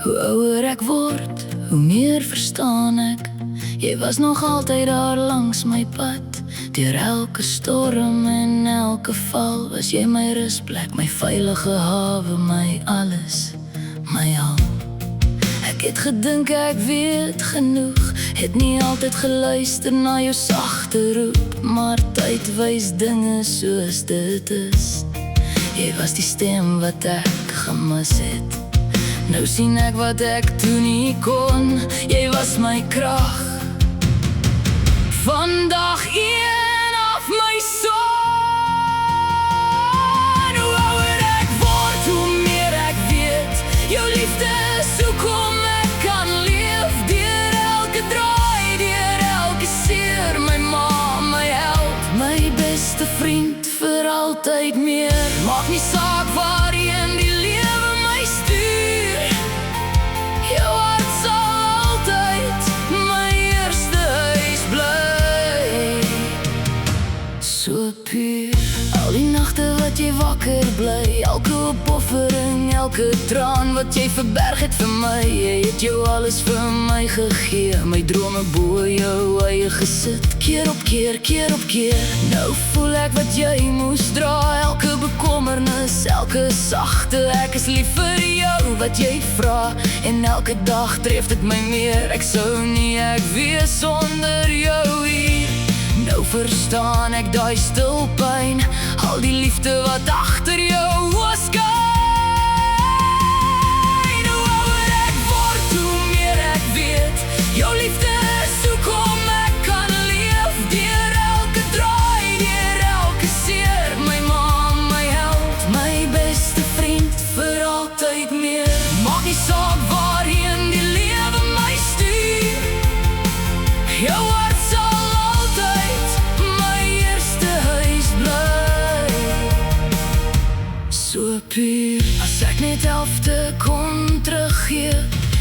Hoe ouer ek word, hoe meer verstaan ek. Jy was nog altyd daar langs my pad. Deur elke storm en elke val was jy my rusplek, my veilige hawe, my alles, my al. Ek het gedink ek weet genoeg, het nie altyd geluister na jou sagte roep, maar tyd wys dinge soos dit is. Jy was die stem wat ek gemis het. Nou sien ek wat ek toe nie kon, jy was my krag. Vandag een af my son. Hoe ouer ek word, hoe meer ek weet. Jou liefde soek om ek kan leef. Deur elke draai, deur elke seer. My ma, my held, my beste vriend vir altyd meer. Maak nie saak waarheen die lewe my stuur. Jou hart sal altyd my eerste huis bly. So puur, al die nagte wat jy wakker bly. Elke opoffering, elke traan wat jy verberg het vir my. Jy het jou alles vir my gegee, my drome bo jou eie gesit. Keer op keer, keer op keer. Nou voel ek wat jy moes dra. Elke bekommernis, elke sagte. Ek is lief vir jou wat jy vra. En elke dag tref dit my meer. Ek sou nie ek wees sonder jou hier. Nou verstaan ek daai stil pyn, al die liefde wat agter jou oë skyn. Hoe ouer ek word, hoe meer ek weet. Jou liefde soek om ek kan leef. Deur elke draai, deur elke seer. My ma, my held, my beste vriend vir altyd meer. Maak nie saak waarheen die lewe my stuur. Jou hart sal altyd my eerste huis bly. So puur, as ek net helfte kon teruggee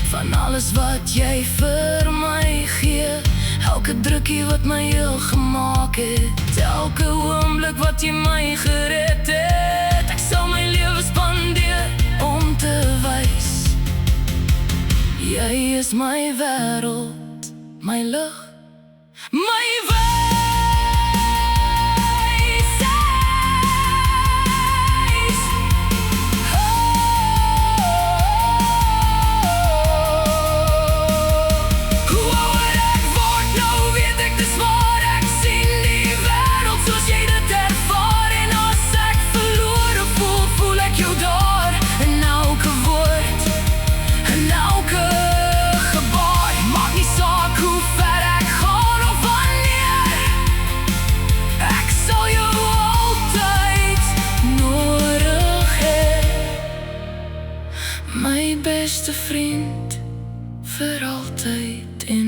van alles wat jy vir my gee. Elke drukkie wat my heel gemaak het, elke oomblik wat jy my gered het. Ek sal my lewe spandeer om te wys, jy is my wêreld, my lig, my wysheid. Hoe ouer ek word, nou weet ek dis waar. Ek sien die wêreld soos jy dit ervaar. En as ek verlore voel, voel ek jou daar. In elke woord, in elke gebaar. Maak nie saak hoe ver ek gaan of wanneer. Ek sal jou altyd nodig hê. My beste vriend vir altyd en